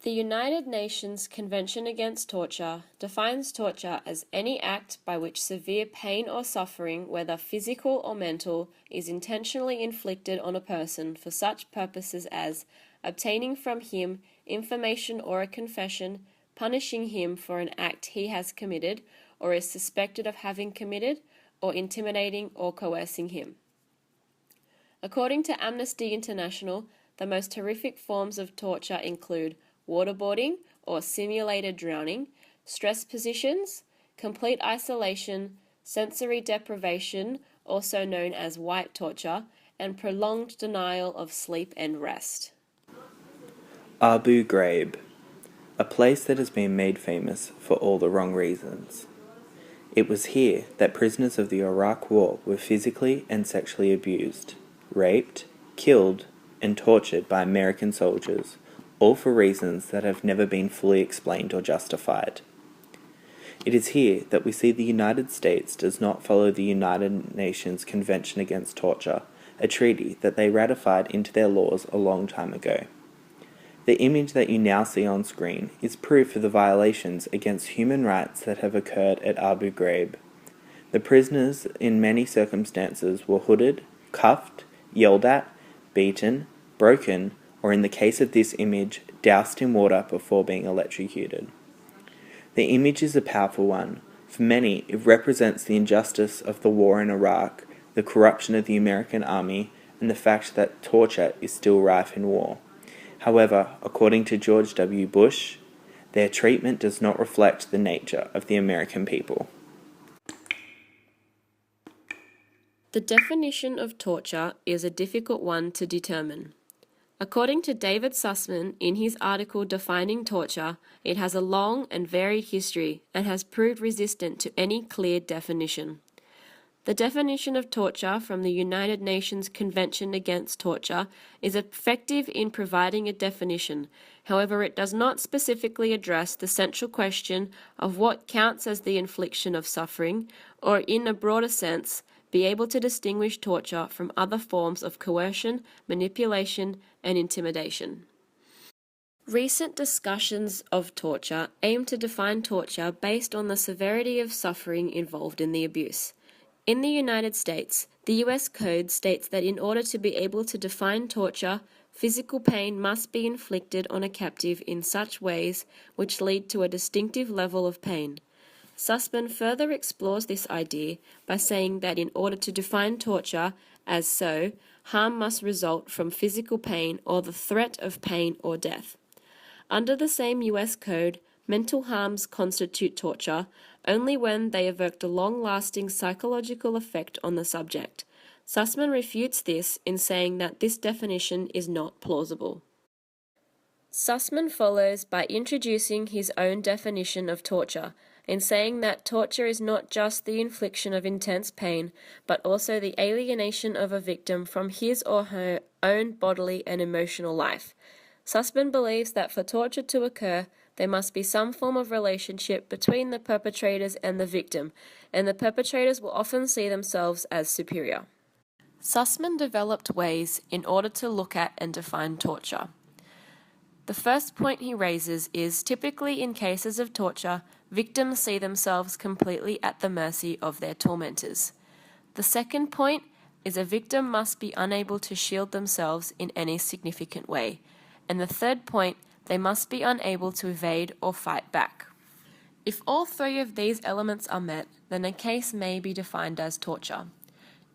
The United Nations Convention Against Torture defines torture as any act by which severe pain or suffering, whether physical or mental, is intentionally inflicted on a person for such purposes as obtaining from him information or a confession, punishing him for an act he has committed or is suspected of having committed, or intimidating or coercing him. According to Amnesty International, the most horrific forms of torture include waterboarding or simulated drowning, stress positions, complete isolation, sensory deprivation, also known as white torture, and prolonged denial of sleep and rest. Abu Ghraib, a place that has been made famous for all the wrong reasons. It was here that prisoners of the Iraq War were physically and sexually abused, raped, killed, and tortured by American soldiers, all for reasons that have never been fully explained or justified. It is here that we see the United States does not follow the United Nations Convention Against Torture, a treaty that they ratified into their laws a long time ago. The image that you now see on screen is proof of the violations against human rights that have occurred at Abu Ghraib. The prisoners, in many circumstances, were hooded, cuffed, yelled at, beaten, broken, or in the case of this image, doused in water before being electrocuted. The image is a powerful one. For many, it represents the injustice of the war in Iraq, the corruption of the American army, and the fact that torture is still rife in war. However, according to George W. Bush, their treatment does not reflect the nature of the American people. The definition of torture is a difficult one to determine. According to David Sussman in his article Defining Torture, it has a long and varied history and has proved resistant to any clear definition. The definition of torture from the United Nations Convention Against Torture is effective in providing a definition. However, it does not specifically address the central question of what counts as the infliction of suffering, or in a broader sense, be able to distinguish torture from other forms of coercion, manipulation, and intimidation. Recent discussions of torture aim to define torture based on the severity of suffering involved in the abuse. In the United States, the U.S. Code states that in order to be able to define torture, physical pain must be inflicted on a captive in such ways which lead to a distinctive level of pain. Sussman further explores this idea by saying that in order to define torture as so, harm must result from physical pain or the threat of pain or death. Under the same U.S. Code, mental harms constitute torture only when they evoked a long-lasting psychological effect on the subject. Sussman refutes this in saying that this definition is not plausible. Sussman follows by introducing his own definition of torture, in saying that torture is not just the infliction of intense pain, but also the alienation of a victim from his or her own bodily and emotional life. Sussman believes that for torture to occur, there must be some form of relationship between the perpetrators and the victim, and the perpetrators will often see themselves as superior. Sussman developed ways in order to look at and define torture. The first point he raises is, typically in cases of torture, victims see themselves completely at the mercy of their tormentors. The second point is a victim must be unable to shield themselves in any significant way. And the third point, they must be unable to evade or fight back. If all three of these elements are met, then a case may be defined as torture.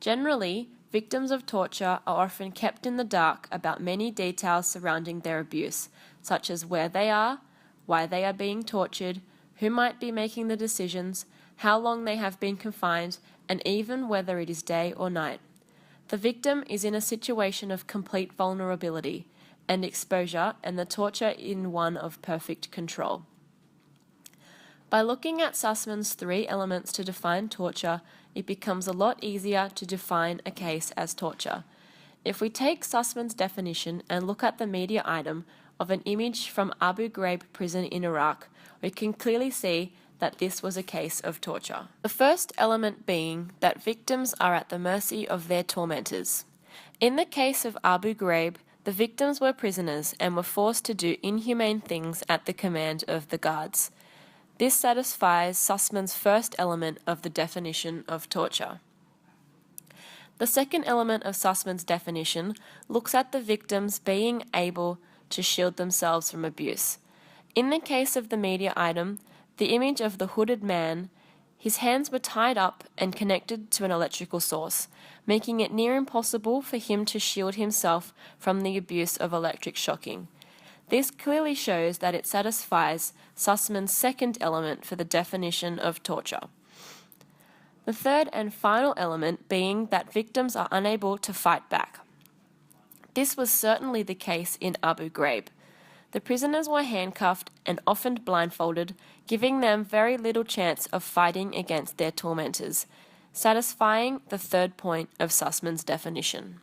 Generally, victims of torture are often kept in the dark about many details surrounding their abuse, such as where they are, why they are being tortured, who might be making the decisions, how long they have been confined, and even whether it is day or night. The victim is in a situation of complete vulnerability and exposure, and the torture in one of perfect control. By looking at Sussman's three elements to define torture, it becomes a lot easier to define a case as torture. If we take Sussman's definition and look at the media item of an image from Abu Ghraib prison in Iraq, we can clearly see that this was a case of torture. The first element being that victims are at the mercy of their tormentors. In the case of Abu Ghraib, The victims were prisoners and were forced to do inhumane things at the command of the guards. This satisfies Sussman's first element of the definition of torture. The second element of Sussman's definition looks at the victims being able to shield themselves from abuse. In the case of the media item, the image of the hooded man, his hands were tied up and connected to an electrical source, making it near impossible for him to shield himself from the abuse of electric shocking. This clearly shows that it satisfies Sussman's second element for the definition of torture. The third and final element being that victims are unable to fight back. This was certainly the case in Abu Ghraib. The prisoners were handcuffed and often blindfolded, giving them very little chance of fighting against their tormentors, satisfying the third point of Sussman's definition.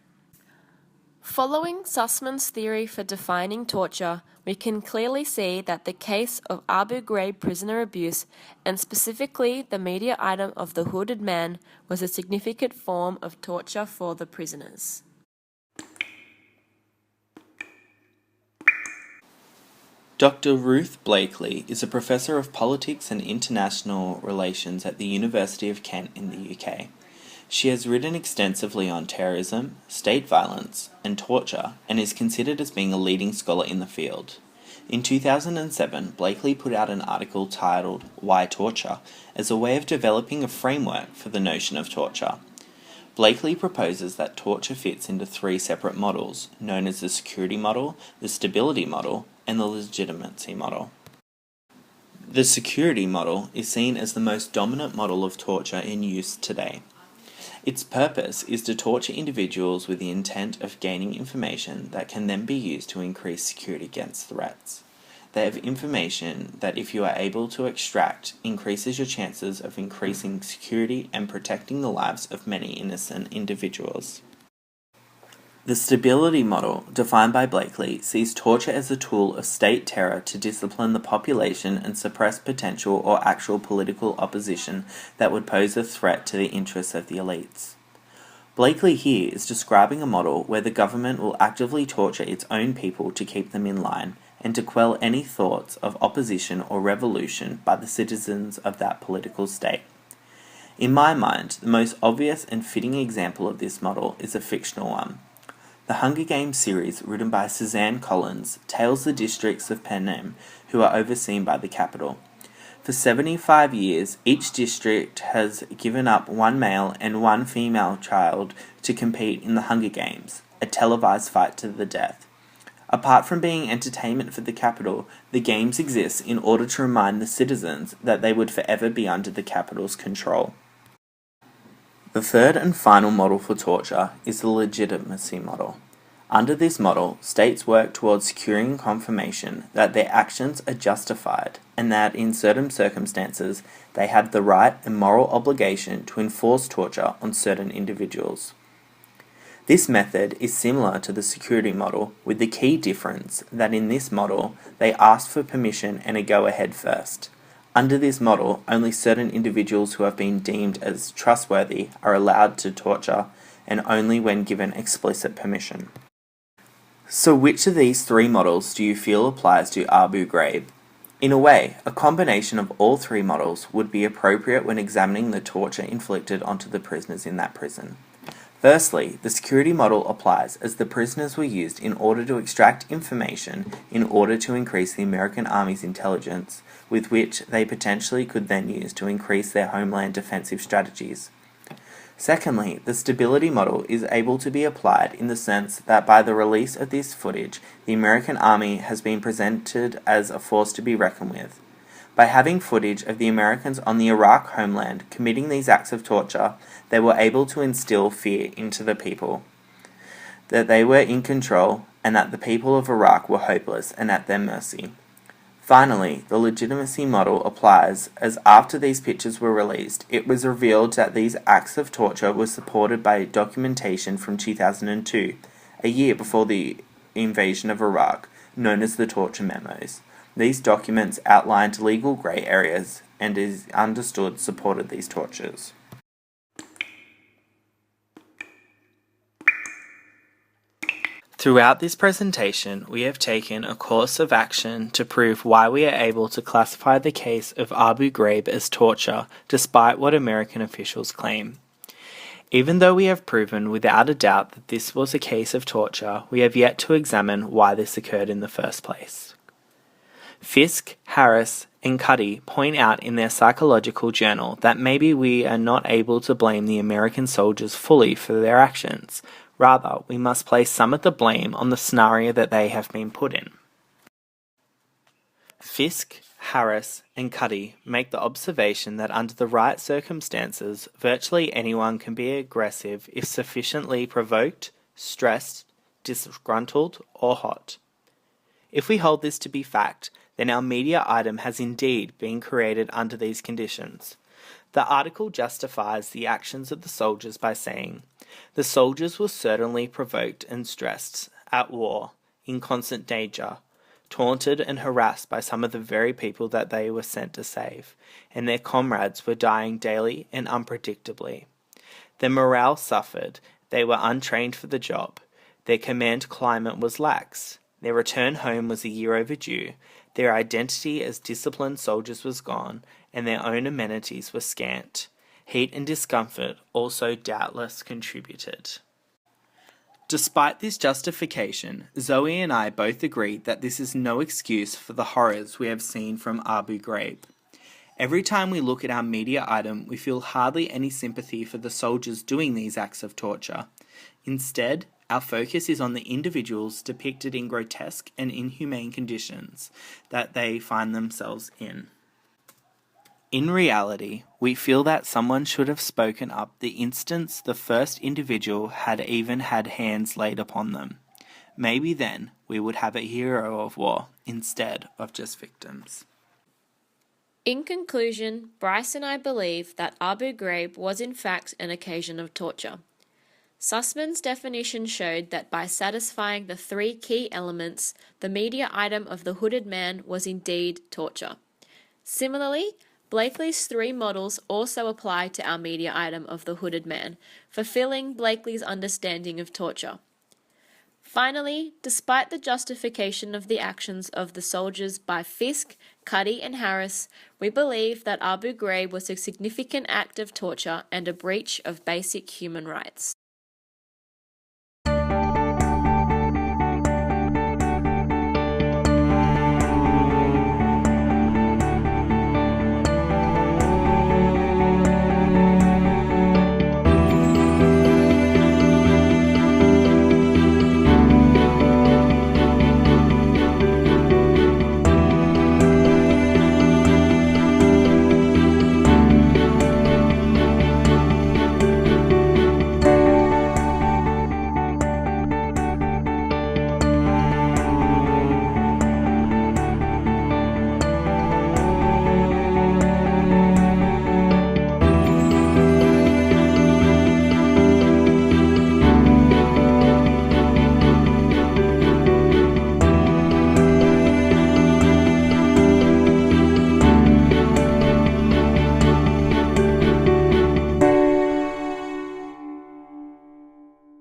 Following Sussman's theory for defining torture, we can clearly see that the case of Abu Ghraib prisoner abuse, and specifically the media item of the hooded man, was a significant form of torture for the prisoners. Dr. Ruth Blakely is a professor of politics and international relations at the University of Kent in the UK. She has written extensively on terrorism, state violence, and torture, and is considered as being a leading scholar in the field. In 2007, Blakely put out an article titled "Why Torture?" as a way of developing a framework for the notion of torture. Blakely proposes that torture fits into three separate models, known as the security model, the stability model, and the legitimacy model. The security model is seen as the most dominant model of torture in use today. Its purpose is to torture individuals with the intent of gaining information that can then be used to increase security against threats. They have information that, if you are able to extract, increases your chances of increasing security and protecting the lives of many innocent individuals. The stability model, defined by Blakely, sees torture as a tool of state terror to discipline the population and suppress potential or actual political opposition that would pose a threat to the interests of the elites. Blakely here is describing a model where the government will actively torture its own people to keep them in line and to quell any thoughts of opposition or revolution by the citizens of that political state. In my mind, the most obvious and fitting example of this model is a fictional one. The Hunger Games series, written by Suzanne Collins, tails the districts of Panem who are overseen by the capital. For 75 years, each district has given up one male and one female child to compete in the Hunger Games, a televised fight to the death. Apart from being entertainment for the capital, the games exist in order to remind the citizens that they would forever be under the capital's control. The third and final model for torture is the legitimacy model. Under this model, states work towards securing confirmation that their actions are justified and that in certain circumstances they have the right and moral obligation to enforce torture on certain individuals. This method is similar to the security model, with the key difference that in this model they ask for permission and a go-ahead first. Under this model, only certain individuals who have been deemed as trustworthy are allowed to torture, and only when given explicit permission. So which of these three models do you feel applies to Abu Ghraib? In a way, a combination of all three models would be appropriate when examining the torture inflicted onto the prisoners in that prison. Firstly, the security model applies as the prisoners were used in order to extract information in order to increase the American Army's intelligence, with which they potentially could then use to increase their homeland defensive strategies. Secondly, the stability model is able to be applied in the sense that by the release of this footage, the American Army has been presented as a force to be reckoned with. By having footage of the Americans on the Iraq homeland committing these acts of torture, they were able to instill fear into the people, that they were in control and that the people of Iraq were hopeless and at their mercy. Finally, the legitimacy model applies as after these pictures were released, it was revealed that these acts of torture were supported by documentation from 2002, a year before the invasion of Iraq, known as the torture memos. These documents outlined legal grey areas and is understood supported these tortures. Throughout this presentation, we have taken a course of action to prove why we are able to classify the case of Abu Ghraib as torture, despite what American officials claim. Even though we have proven without a doubt that this was a case of torture, we have yet to examine why this occurred in the first place. Fisk, Harris, and Cuddy point out in their psychological journal that maybe we are not able to blame the American soldiers fully for their actions. Rather, we must place some of the blame on the scenario that they have been put in. Fisk, Harris, and Cuddy make the observation that under the right circumstances, virtually anyone can be aggressive if sufficiently provoked, stressed, disgruntled, or hot. If we hold this to be fact, then our media item has indeed been created under these conditions. The article justifies the actions of the soldiers by saying, "The soldiers were certainly provoked and stressed, at war, in constant danger, taunted and harassed by some of the very people that they were sent to save, and their comrades were dying daily and unpredictably. Their morale suffered, they were untrained for the job, their command climate was lax, their return home was a year overdue, their identity as disciplined soldiers was gone, and their own amenities were scant. Heat and discomfort also doubtless contributed." Despite this justification, Zoe and I both agree that this is no excuse for the horrors we have seen from Abu Ghraib. Every time we look at our media item, we feel hardly any sympathy for the soldiers doing these acts of torture. Instead, our focus is on the individuals depicted in grotesque and inhumane conditions that they find themselves in. In reality, we feel that someone should have spoken up the instant the first individual had even had hands laid upon them. Maybe then we would have a hero of war instead of just victims. In conclusion, Bryce and I believe that Abu Ghraib was in fact an occasion of torture. Sussman's definition showed that by satisfying the three key elements, the media item of the hooded man was indeed torture. Similarly, Blakely's three models also apply to our media item of the hooded man, fulfilling Blakely's understanding of torture. Finally, despite the justification of the actions of the soldiers by Fisk, Cuddy, and Harris, we believe that Abu Ghraib was a significant act of torture and a breach of basic human rights.